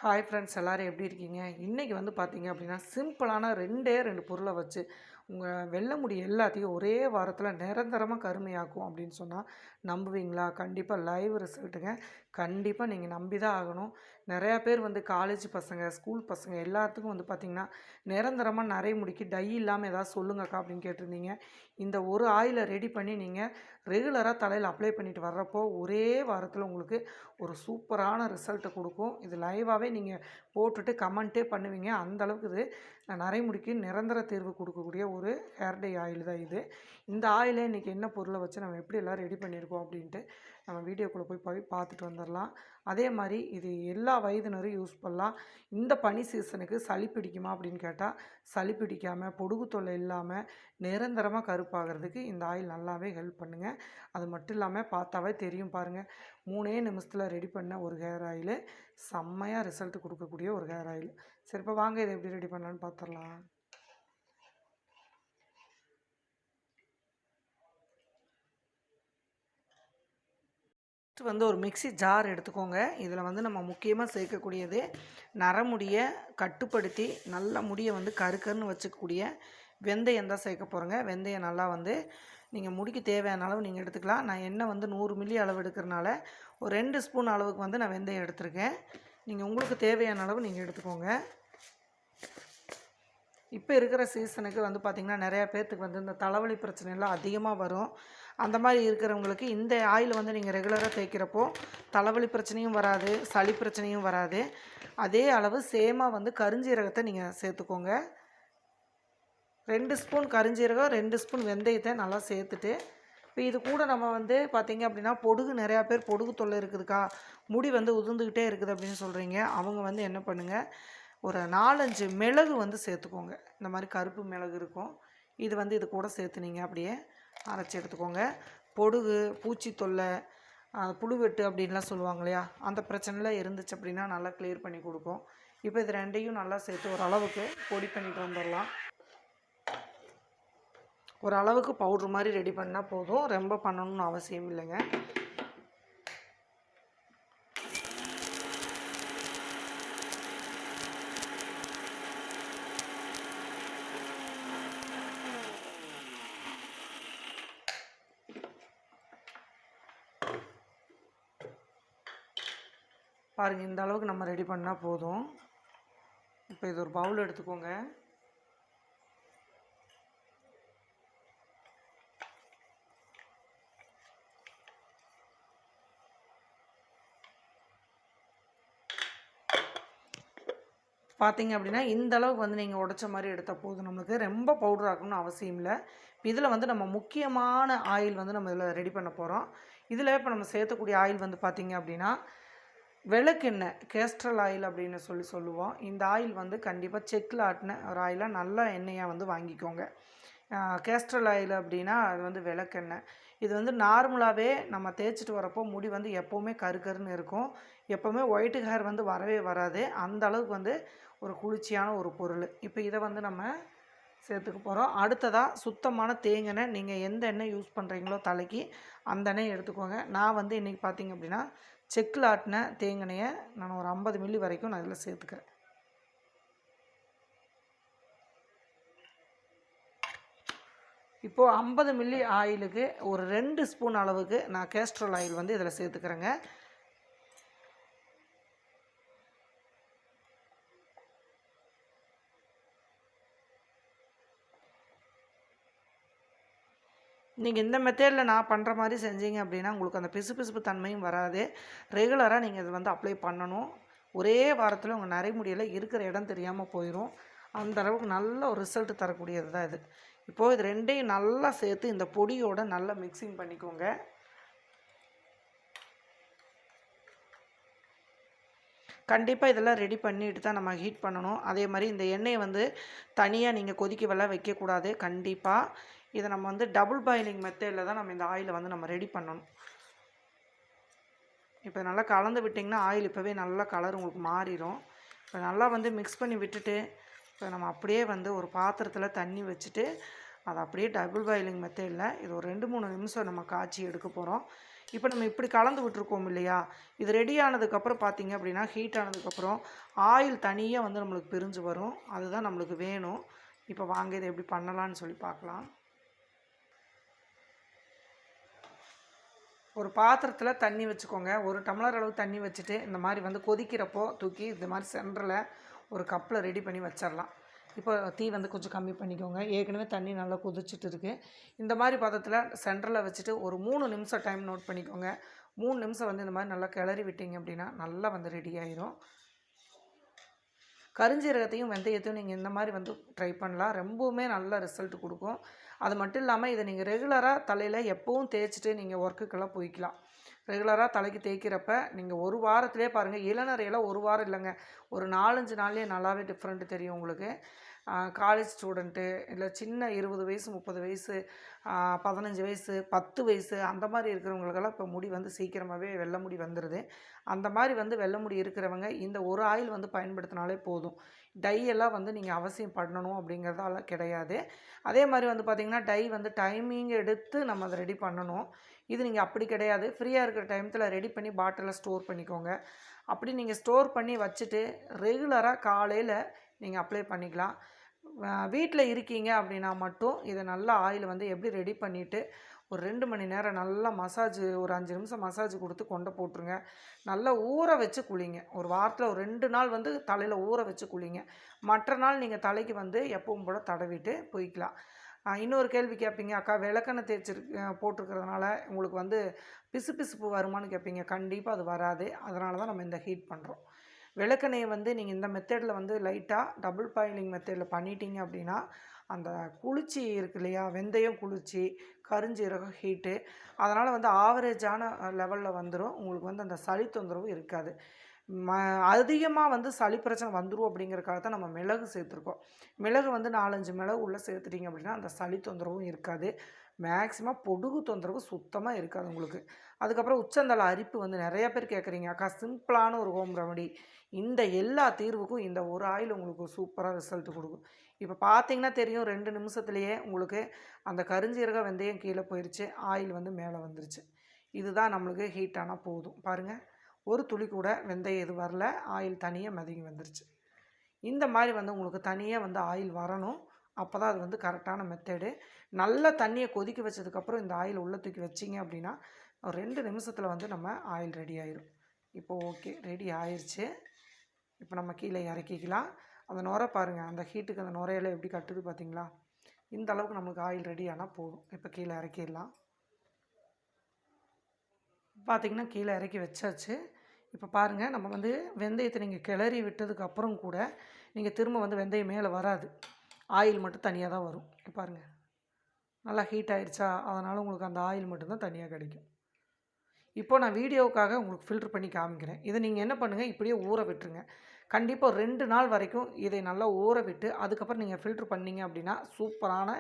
Hi friends, எல்லோரும் எப்படி இருக்கீங்க? இன்றைக்கி வந்து பார்த்தீங்க அப்படின்னா சிம்பிளான ரெண்டே ரெண்டு பொருளை வச்சு உங்கள் வெள்ளை முடி எல்லாத்தையும் ஒரே வாரத்தில் நிரந்தரமாக கருமையாக்கும் அப்படின்னு சொன்னால் நம்புவீங்களா? கண்டிப்பாக லைவ் ரிசல்ட்டுங்க. கண்டிப்பாக நீங்கள் நம்பி தான் ஆகணும். நிறையா பேர் வந்து காலேஜ் பசங்க, ஸ்கூல் பசங்க எல்லாத்துக்கும் வந்து பார்த்திங்கன்னா நிரந்தரமாக நிறைய முடிக்கு டை இல்லாமல் ஏதாவது சொல்லுங்கக்கா அப்படின்னு கேட்டிருந்தீங்க. இந்த ஒரு ஆயிலை ரெடி பண்ணி நீங்கள் ரெகுலராக தலையில் அப்ளை பண்ணிட்டு வர்றப்போ ஒரே வாரத்தில் உங்களுக்கு ஒரு சூப்பரான ரிசல்ட்டை கொடுக்கும். இது லைவாகவே நீங்கள் போட்டுட்டு கமெண்ட்டே பண்ணுவீங்க. அந்தளவுக்கு இது நரைமுடிக்கு நிரந்தர தீர்வு கொடுக்கக்கூடிய ஒரு ஹேர் டை ஆயில் தான் இது. இந்த ஆயிலை இன்றைக்கி என்ன பொருளை வச்சு நம்ம எப்படி எல்லாம் ரெடி பண்ணியிருக்கோம் அப்படின்ட்டு நம்ம வீடியோக்குள்ளே போய் பார்த்துட்டு வந்துடலாம். அதே மாதிரி இது எல்லா வயதினரும் யூஸ் பண்ணலாம். இந்த பனி சீசனுக்கு சளி பிடிக்குமா அப்படின்னு கேட்டால் சளி பிடிக்காமல், பொடுகு தொல்லை இல்லாமல் நிரந்தரமாக கருப்பாகிறதுக்கு இந்த ஆயில் நல்லாவே ஹெல்ப் பண்ணுங்க. அது மட்டும் இல்லாமல் பார்த்தாவே தெரியும் பாருங்கள், 3 நிமிஷத்தில் ரெடி பண்ண ஒரு ஹேர் ஆயிலு செம்மையாக ரிசல்ட் கொடுக்கக்கூடிய ஒரு ஹேர் ஆயில். சரி, இப்போ வாங்க இதை எப்படி ரெடி பண்ணலான்னு பார்த்துடலாம். வந்து ஒரு மிக்ஸி ஜார் எடுத்துக்கோங்க. இதில் வந்து நம்ம முக்கியமாக சேர்க்கக்கூடியது நரமுடியை கட்டுப்படுத்தி நல்ல முடியை வந்து கருக்கருன்னு வச்சுக்கக்கூடிய வெந்தயம் தான் சேர்க்க போகிறோங்க. வெந்தயம் நல்லா வந்து நீங்கள் முடிக்கு தேவையான அளவு நீங்கள் எடுத்துக்கலாம். நான் எண்ணெய் வந்து 100 மில்லி அளவு எடுக்கிறனால ஒரு 2 ஸ்பூன் அளவுக்கு வந்து நான் வெந்தயம் எடுத்திருக்கேன். நீங்கள் உங்களுக்கு தேவையான அளவு நீங்கள் எடுத்துக்கோங்க. இப்போ இருக்கிற சீசனுக்கு வந்து பார்த்திங்கன்னா நிறையா பேர்த்துக்கு வந்து இந்த தலைவலி பிரச்சனைலாம் அதிகமாக வரும். அந்த மாதிரி இருக்கிறவங்களுக்கு இந்த ஆயில் வந்து நீங்கள் ரெகுலராக தேய்க்கிறப்போ தலைவலி பிரச்சனையும் வராது, சளி பிரச்சனையும் வராது. அதே அளவு சேமாக வந்து கருஞ்சீரகத்தை நீங்கள் சேர்த்துக்கோங்க. 2 ஸ்பூன் கருஞ்சீரகம், 2 ஸ்பூன் வெந்தயத்தை நல்லா சேர்த்துட்டு, இப்போ இது கூட நம்ம வந்து பார்த்திங்க அப்படின்னா பொடுகு, நிறையா பேர் பொடுகு தொல்லை இருக்குதுக்கா, முடி வந்து உதிர்ந்துக்கிட்டே இருக்குது அப்படின்னு சொல்கிறீங்க. அவங்க வந்து என்ன பண்ணுங்கள், ஒரு 4-5 மிளகு வந்து சேர்த்துக்கோங்க. இந்த மாதிரி கருப்பு மிளகு இருக்கும், இது வந்து இது கூட சேர்த்துனீங்க அப்படியே அரைச்சி எடுத்துக்கோங்க. பொடுகு, பூச்சி தொல்லை, புழுவெட்டு அப்படின்லாம் சொல்லுவாங்க இல்லையா, அந்த பிரச்சனைலாம் இருந்துச்சு அப்படின்னா நல்லா கிளியர் பண்ணி கொடுக்கும். இப்போ இது ரெண்டையும் நல்லா சேர்த்து ஓரளவுக்கு பொடி பண்ணிட்டு வந்துடலாம். ஓரளவுக்கு பவுட்ரு மாதிரி ரெடி பண்ணால் போதும், ரொம்ப பண்ணணும்னு அவசியம் இல்லைங்க. பாருங்கள், இந்த அளவுக்கு நம்ம ரெடி பண்ணால் போதும். இப்போ இது ஒரு பவுல் எடுத்துக்கோங்க. பார்த்திங்க அப்படின்னா இந்த அளவுக்கு வந்து நீங்கள் உடைச்ச மாதிரி எடுத்தால் போதும். நம்மளுக்கு ரொம்ப பவுடர் ஆக்கணும்னு அவசியம் இல்லை. இதில் வந்து நம்ம முக்கியமான ஆயில் வந்து நம்ம இதில் ரெடி பண்ண போகிறோம். இதில் இப்போ நம்ம சேர்த்தக்கூடிய ஆயில் வந்து பார்த்திங்க அப்படின்னா விளக்கெண்ணெய், கேஸ்ட்ரல் ஆயில் அப்படின்னு சொல்லுவோம். இந்த ஆயில் வந்து கண்டிப்பாக செக்கில் ஆட்டின ஒரு ஆயிலாக நல்ல எண்ணெயாக வந்து வாங்கிக்கோங்க. கேஸ்ட்ரல் ஆயில் அப்படின்னா அது வந்து விளக்கெண்ணெய். இது வந்து நார்மலாகவே நம்ம தேய்ச்சிட்டு வரப்போ முடி வந்து எப்போவுமே கருன்னு இருக்கும். எப்போவுமே ஒயிட்டு ஹேர் வந்து வரவே வராது. அந்த அளவுக்கு வந்து ஒரு குளிர்ச்சியான ஒரு பொருள். இப்போ இதை வந்து நம்ம சேர்த்துக்க போகிறோம். அடுத்ததாக சுத்தமான தேங்காய், நீங்கள் எந்த எண்ணெய் யூஸ் பண்ணுறீங்களோ தலைக்கு அந்த எண்ணெய் எடுத்துக்கோங்க. நான் வந்து இன்றைக்கி பார்த்திங்க அப்படின்னா செக்கில் ஆட்டின தேங்காயை நான் ஒரு 50 மில்லி வரைக்கும் நான் இதில் சேர்த்துக்கிறேன். இப்போது 50 மில்லி ஆயிலுக்கு ஒரு 2 ஸ்பூன் அளவுக்கு நான் கேஸ்ட்ரல் ஆயில் வந்து இதில் சேர்த்துக்கிறேங்க. நீங்கள் இந்த மெத்தேடில் நான் பண்ணுற மாதிரி செஞ்சீங்க அப்படின்னா உங்களுக்கு அந்த பிசுபிசுப்பு தன்மையும் வராது. ரெகுலராக நீங்கள் இது வந்து அப்ளை பண்ணணும். ஒரே வாரத்தில் உங்கள் நரைமுடியில் இருக்கிற இடம் தெரியாமல் போயிடும். அந்த அளவுக்கு நல்ல ஒரு ரிசல்ட் தரக்கூடியது தான் இது. இப்போது இது ரெண்டையும் நல்லா சேர்த்து இந்த பொடியோடு நல்லா மிக்சிங் பண்ணிக்கோங்க. கண்டிப்பாக இதெல்லாம் ரெடி பண்ணிட்டு தான் நம்ம ஹீட் பண்ணணும். அதே மாதிரி இந்த எண்ணெயை வந்து தனியாக நீங்கள் கொதிக்க வைக்கக்கூடாது. கண்டிப்பாக இதை நம்ம வந்து டபுள் பாயிலிங் மெத்தடில் தான் நம்ம இந்த ஆயிலை வந்து நம்ம ரெடி பண்ணணும். இப்போ நல்லா கலந்து விட்டிங்கன்னா ஆயில் இப்போவே நல்லா கலர் உங்களுக்கு மாறிடும். இப்போ நல்லா வந்து மிக்ஸ் பண்ணி விட்டுட்டு இப்போ நம்ம அப்படியே வந்து ஒரு பாத்திரத்தில் தண்ணி வச்சுட்டு அதை அப்படியே டபுள் பாயிலிங் மெத்தடில் இது ஒரு 2-3 நிமிஷம் நம்ம காய்ச்சி எடுக்க போகிறோம். இப்போ நம்ம இப்படி கலந்து விட்டுருக்கோம் இல்லையா, இது ரெடி ஆனதுக்கப்புறம் பார்த்தீங்க அப்படின்னா ஹீட் ஆனதுக்கப்புறம் ஆயில் தனியாக வந்து நம்மளுக்கு பிரிஞ்சு வரும். அதுதான் நம்மளுக்கு வேணும். இப்போ வாங்க இதை எப்படி பண்ணலான்னு சொல்லி பார்க்கலாம். ஒரு பாத்திரத்தில் தண்ணி வச்சுக்கோங்க. 1 டம்ளர் அளவு தண்ணி வச்சுட்டு இந்த மாதிரி வந்து கொதிக்கிறப்போ தூக்கி இந்த மாதிரி சென்டரில் ஒரு கப்பில் ரெடி பண்ணி வச்சிடலாம். இப்போ தீ வந்து கொஞ்சம் கம்மி பண்ணிக்கோங்க. ஏற்கனவே தண்ணி நல்லா கொதிச்சுட்டு இருக்குது. இந்த மாதிரி பதத்தில் சென்டரில் வச்சுட்டு ஒரு 3 நிமிஷம் டைம் நோட் பண்ணிக்கோங்க. 3 நிமிஷம் வந்து இந்த மாதிரி நல்லா கிளறி விட்டீங்க அப்படின்னா நல்லா வந்து ரெடி ஆயிரும். கருஞ்சீரகத்தையும் வெந்தயத்தையும் நீங்கள் இந்த மாதிரி வந்து ட்ரை பண்ணலாம். ரொம்பவுமே நல்ல ரிசல்ட் கொடுக்கும். அது மட்டும் இல்லாமல் இதை நீங்கள் ரெகுலராக தலையில் எப்போவும் தேய்ச்சிட்டு நீங்கள் ஒர்க்குக்கெல்லாம் போய்க்கலாம். ரெகுலராக தலைக்கு தேய்க்கிறப்ப நீங்கள் ஒரு வாரத்திலே பாருங்கள், இளநரையெல்லாம் ஒரு வாரம் இல்லைங்க, ஒரு 4-5 நாள்லேயே நல்லாவே டிஃப்ரெண்ட்டு தெரியும் உங்களுக்கு. காலேஜ் ஸ்டூடெண்ட்டு இல்லை சின்ன 20 வயசு 30 வயசு 15 வயசு 10 வயசு அந்த மாதிரி இருக்கிறவங்களுக்கெல்லாம் இப்போ முடி வந்து சீக்கிரமாகவே வெள்ளை முடி வந்துடுது. அந்த மாதிரி வந்து வெள்ளை முடி இருக்கிறவங்க இந்த ஒரு ஆயில் வந்து பயன்படுத்தினாலே போதும். டை எல்லாம் வந்து நீங்கள் அவசியம் பண்ணணும் அப்படிங்கிறதால கிடையாது. அதே மாதிரி வந்து பார்த்திங்கன்னா டை வந்து டைமிங் எடுத்து நம்ம அதை ரெடி பண்ணணும். இது நீங்கள் அப்படி கிடையாது. ஃப்ரீயாக இருக்கிற டைமத்தில் ரெடி பண்ணி பாட்டிலில் ஸ்டோர் பண்ணிக்கோங்க. அப்படி நீங்கள் ஸ்டோர் பண்ணி வச்சுட்டு ரெகுலராக காலையில் நீங்கள் அப்ளை பண்ணிக்கலாம். வீட்டில் இருக்கீங்க அப்படின்னா மட்டும் இதை நல்லா ஆயில் வந்து எப்படி ரெடி பண்ணிவிட்டு ஒரு 2 மணி நேரம் நல்லா மசாஜ், ஒரு 5 நிமிஷம் மசாஜ் கொடுத்து கொண்டை போட்டுருங்க. நல்லா ஊற வச்சு குளிங்க. ஒரு வாரத்தில் ஒரு 2 நாள் வந்து தலையில் ஊற வச்சு குளிங்க. மற்ற நாள் நீங்கள் தலைக்கு வந்து எப்பவும் போல் தடவிட்டு போய்க்கலாம். இன்னொரு கேள்வி கேட்பீங்க, அக்கா விளக்கெண்ணெய் போட்டிருக்கிறதுனால உங்களுக்கு வந்து பிசுபிசுப்பு வருமானு கேட்பீங்க. கண்டிப்பாக அது வராது. அதனால தான் நம்ம இந்த ஹீட் பண்ணுறோம். விளக்கெண்ணெயை வந்து நீங்கள் இந்த மெத்தடில் வந்து லைட்டாக டபுள் பாயிலிங் மெத்தடில் பண்ணிட்டீங்க அப்படின்னா அந்த குளிர்ச்சி இருக்கு இல்லையா, வெந்தயம் குளிர்ச்சி, கருஞ்சீரகம் ஹீட்டு, அதனால் வந்து ஆவரேஜான லெவலில் வந்துடும். உங்களுக்கு வந்து அந்த சளி தொந்தரவு இருக்காது. அதிகமாக வந்து சளி பிரச்சனை வந்துடும் அப்படிங்கிறக்காக தான் நம்ம மிளகு சேர்த்துருக்கோம். மிளகு வந்து 4-5 மிளகு உள்ளே சேர்த்துட்டிங்க அப்படின்னா அந்த சளி தொந்தரவும் இருக்காது. மேக்ஸிமம் பொடுகு தொந்தரவு சுத்தமாக இருக்காது உங்களுக்கு. அதுக்கப்புறம் உச்சந்தலை அரிப்பு வந்து நிறைய பேர் கேட்குறீங்க, அக்கா சிம்பிளான ஒரு ஹோம் ரெமடி. இந்த எல்லா தீர்வுக்கும் இந்த ஒரு ஆயில் உங்களுக்கு சூப்பராக ரிசல்ட் கொடுக்கும். இப்போ பார்த்தீங்கன்னா தெரியும், 2 நிமிஷத்துலேயே உங்களுக்கு அந்த கருஞ்சீரக வெந்தயம் கீழே போயிடுச்சு, ஆயில் வந்து மேலே வந்துருச்சு. இதுதான் நம்மளுக்கு ஹீட் ஆனால் போதும். பாருங்கள், ஒரு துளி கூட வெந்தயம் எது வரல, ஆயில் தனியாக மிதங்கி வந்துருச்சு. இந்த மாதிரி வந்து உங்களுக்கு தனியாக வந்து ஆயில் வரணும். அப்போ தான் அது வந்து கரெக்டான மெத்தடு. நல்ல தண்ணியை கொதிக்க வச்சதுக்கப்புறம் இந்த ஆயில் உள்ளே தூக்கி வச்சிங்க அப்படின்னா ஒரு 2 நிமிஷத்தில் வந்து நம்ம ஆயில் ரெடி ஆயிரும். இப்போது ஓகே, ரெடி ஆயிடுச்சு. இப்போ நம்ம கீழே இறக்கிக்கலாம். அந்த நுரை பாருங்கள், அந்த ஹீட்டுக்கு அந்த நுரையெல்லாம் எப்படி கட்டுது பார்த்தீங்களா? இந்த அளவுக்கு நமக்கு ஆயில் ரெடி ஆனால் போதும். இப்போ கீழே இறக்கிடலாம். பார்த்திங்கன்னா கீழே இறக்கி வச்சாச்சு. இப்போ பாருங்கள், நம்ம வந்து வெந்தயத்தை நீங்கள் கிளறி விட்டதுக்கப்புறம் கூட நீங்கள் திரும்ப வந்து வெந்தயம் மேலே வராது, ஆயில் மட்டும் தனியாக தான் வரும். பாருங்கள், நல்லா ஹீட் ஆகிடுச்சா, அதனால் உங்களுக்கு அந்த ஆயில் மட்டும்தான் தனியாக கிடைக்கும். இப்போ நான் வீடியோவுக்காக உங்களுக்கு ஃபில்ட்ரு பண்ணி காமிக்கிறேன். இதை நீங்கள் என்ன பண்ணுங்கள், இப்படியே ஊற விட்டுருங்க. கண்டிப்பாக 2 நாள் வரைக்கும் இதை நல்லா ஊற விட்டு அதுக்கப்புறம் நீங்கள் ஃபில்ட்ரு பண்ணிங்க அப்படின்னா சூப்பரான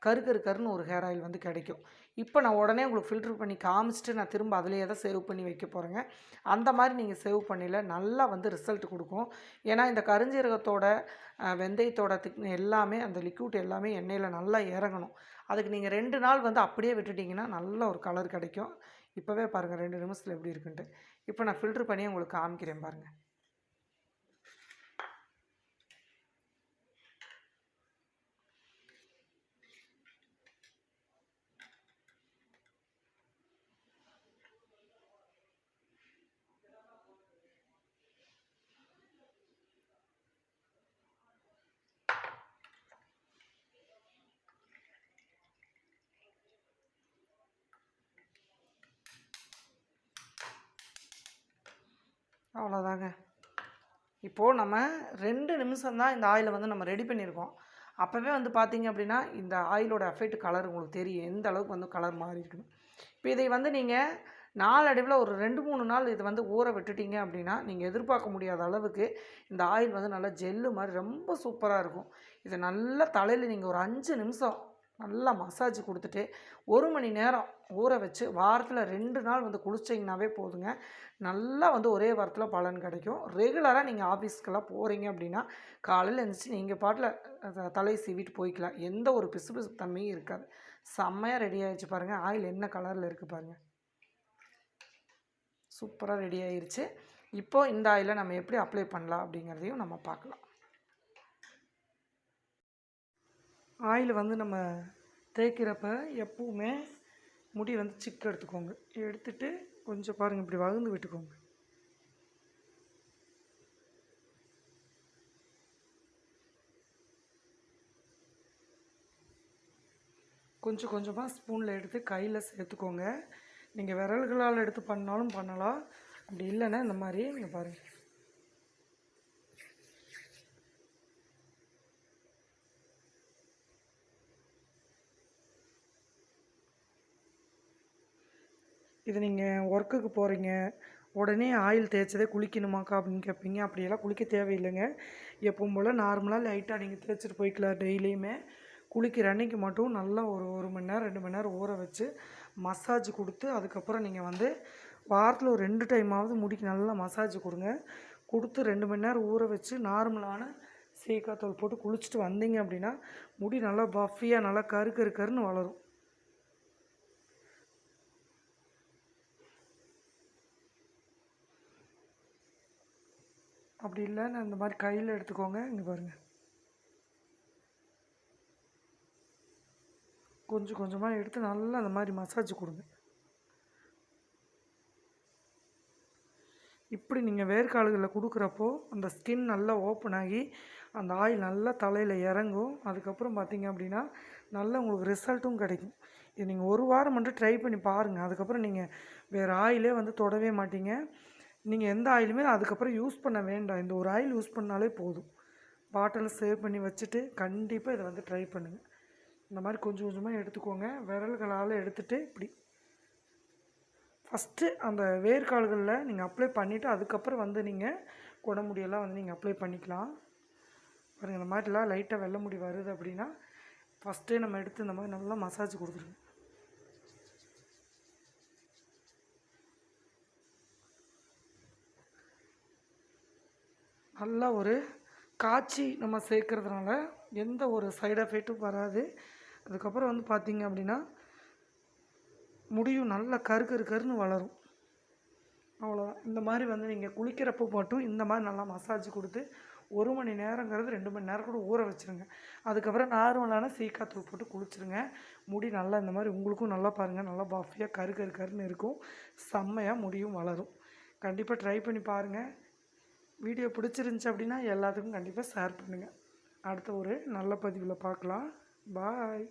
கருன்னு ஒரு ஹேர் ஆயில் வந்து கிடைக்கும். இப்போ நான் உடனே உங்களுக்கு ஃபில்ட்ரு பண்ணி காமிச்சிட்டு நான் திரும்ப அதிலேயே தான் சேவ் பண்ணி வைக்க போகிறேங்க. அந்த மாதிரி நீங்கள் சேவ் பண்ணில நல்லா வந்து ரிசல்ட் கொடுக்கும். ஏன்னா இந்த கருஞ்சீரகத்தோட வெந்தயத்தோட எல்லாமே அந்த லிக்விட் எல்லாமே எண்ணெயில் நல்லா இறங்கணும். அதுக்கு நீங்கள் 2 நாள் வந்து அப்படியே விட்டுட்டிங்கன்னா நல்ல ஒரு கலர் கிடைக்கும். இப்போவே பாருங்கள் 2 நிமிஷத்தில் எப்படி இருக்குன்ட்டு. இப்போ நான் ஃபில்ட்ரு பண்ணி உங்களுக்கு காமிக்கிறேன் பாருங்கள். அவ்வளோதாங்க. இப்போது நம்ம 2 நிமிஷம் தான் இந்த ஆயிலை வந்து நம்ம ரெடி பண்ணியிருக்கோம். அப்போவே வந்து பார்த்திங்க அப்படின்னா இந்த ஆயிலோட எஃபெக்ட் கலர் உங்களுக்கு தெரியும், எந்த அளவுக்கு வந்து கலர் மாறி இருக்குன்னு. இப்போ இதை வந்து நீங்கள் நாளடைவில் ஒரு 2-3 நாள் இது வந்து ஊற விட்டுட்டிங்க அப்படின்னா நீங்கள் எதிர்பார்க்க முடியாத அளவுக்கு இந்த ஆயில் வந்து நல்லா ஜெல்லு மாதிரி ரொம்ப சூப்பராக இருக்கும். இதை நல்லா தலையில் நீங்கள் ஒரு 5 நிமிஷம் நல்லா மசாஜ் கொடுத்துட்டு 1 மணி நேரம் ஊற வச்சு வாரத்தில் 2 நாள் வந்து குளிச்சிங்கனாவே போதுங்க. நல்லா வந்து ஒரே வாரத்தில் பலன் கிடைக்கும். ரெகுலராக நீங்கள் ஆஃபீஸ்க்கெல்லாம் போகிறீங்க அப்படின்னா காலையில் எழுந்திரிச்சி நீங்கள் பாட்டில் தலையை சீவிட்டு போய்க்கலாம். எந்த ஒரு பிசுபிசுப்பு தன்மையும் இருக்காது. செம்மையாக ரெடி ஆகிடுச்சு பாருங்கள். ஆயில் என்ன கலரில் இருக்குது பாருங்கள். சூப்பராக ரெடி ஆயிருச்சு. இப்போது இந்த ஆயிலை நம்ம எப்படி அப்ளை பண்ணலாம் அப்படிங்கிறதையும் நம்ம பார்க்கலாம். ஆயில் வந்து நம்ம தேய்க்கிறப்ப எப்பவுமே முடி வந்து சிக்கு எடுத்துக்கோங்க. எடுத்துட்டு கொஞ்சம் பாருங்கள், இப்படி வகுந்து விட்டுக்கோங்க. கொஞ்சம் கொஞ்சமாக ஸ்பூனில் எடுத்து கையில் சேர்த்துக்கோங்க. நீங்கள் விரல்களால் எடுத்து பண்ணாலும் பண்ணலாம். அப்படி இல்லைன்னா இந்த மாதிரி நீங்கள் பாருங்கள், இது நீங்கள் ஒர்க்குக்கு போகிறீங்க, உடனே ஆயில் தேய்ச்சதே குளிக்கணுமாக்கா அப்படின்னு கேட்பீங்க. அப்படியெல்லாம் குளிக்க தேவையில்லைங்க. எப்பவும் போல் நார்மலாக லைட்டாக நீங்கள் தேய்ச்சிட்டு போய்க்கலாம். டெய்லியுமே குளிக்கிற அன்னைக்கு மட்டும் நல்லா ஒரு மணி நேரம் 2 மணி நேரம் ஊற வச்சு மசாஜ் கொடுத்து, அதுக்கப்புறம் நீங்கள் வந்து வாரத்தில் ஒரு 2 டைமாவது முடிக்கு நல்லா மசாஜ் கொடுங்க. கொடுத்து 2 மணி நேரம் ஊற வச்சு நார்மலான சீக்காத்தூள் போட்டு குளிச்சுட்டு வந்தீங்க அப்படின்னா முடி நல்லா பஃபியாக நல்லா கருன்னு வளரும். அப்படி இல்லைன்னு இந்த மாதிரி கையில் எடுத்துக்கோங்க. இங்கே பாருங்கள், கொஞ்சம் கொஞ்சமாக எடுத்து நல்லா அந்த மாதிரி மசாஜ் கொடுங்க. இப்படி நீங்கள் வேர்க்கால்களில் கொடுக்குறப்போ அந்த ஸ்கின் நல்லா ஓப்பன் ஆகி அந்த ஆயில் நல்லா தலையில் இறங்கும். அதுக்கப்புறம் பார்த்திங்க அப்படின்னா நல்லா உங்களுக்கு ரிசல்ட்டும் கிடைக்கும். இது நீங்கள் ஒரு வாரம் மட்டும் ட்ரை பண்ணி பாருங்கள். அதுக்கப்புறம் நீங்கள் வேறு ஆயிலே வந்து தொடவே மாட்டீங்க. நீங்கள் எந்த ஆயிலுமே அதுக்கப்புறம் யூஸ் பண்ண வேண்டாம். இந்த ஒரு ஆயில் யூஸ் பண்ணாலே போதும். பாட்டில் சேவ் பண்ணி வச்சுட்டு கண்டிப்பாக இதை வந்து ட்ரை பண்ணுங்கள். இந்த மாதிரி கொஞ்சம் கொஞ்சமாக எடுத்துக்கோங்க. விரல்களால் எடுத்துகிட்டு இப்படி ஃபஸ்ட்டு அந்த வேர்க்கால்களில் நீங்கள் அப்ளை பண்ணிவிட்டு அதுக்கப்புறம் வந்து நீங்கள் குடமுடியெல்லாம் வந்து நீங்கள் அப்ளை பண்ணிக்கலாம். பாருங்கள், இந்த மாதிரிலாம் லைட்டாக வெள்ளை முடி வருது அப்படின்னா ஃபஸ்ட்டே நம்ம எடுத்து இந்த மாதிரி நல்லா மசாஜ் கொடுத்துருங்க. நல்லா ஒரு காய்ச்சி நம்ம சேர்க்கறதுனால எந்த ஒரு சைடு எஃபெக்ட்டும் வராது. அதுக்கப்புறம் வந்து பார்த்திங்க அப்படின்னா முடியும் நல்லா கருன்னு வளரும். அவ்வளோதான். இந்த மாதிரி வந்து நீங்கள் குளிக்கிறப்போ மட்டும் இந்த மாதிரி நல்லா மசாஜ் கொடுத்து 1 மணி நேரங்கிறது 2 மணி நேரம் கூட ஊற வச்சுருங்க. அதுக்கப்புறம் நார்மலான சீக்காத்தூள் போட்டு குளிச்சுருங்க. முடி நல்லா இந்த மாதிரி உங்களுக்கும் நல்லா பாருங்கள், நல்லா பஃபியாக கருன்னு இருக்கும். செம்மையாக முடியும் வளரும். கண்டிப்பாக ட்ரை பண்ணி பாருங்கள். வீடியோ பிடிச்சிருந்துச்சி அப்படின்னா எல்லாத்துக்கும் கண்டிப்பாக ஷேர் பண்ணுங்கள். அடுத்த ஒரு நல்ல பதிவில் பார்க்கலாம். பாய்.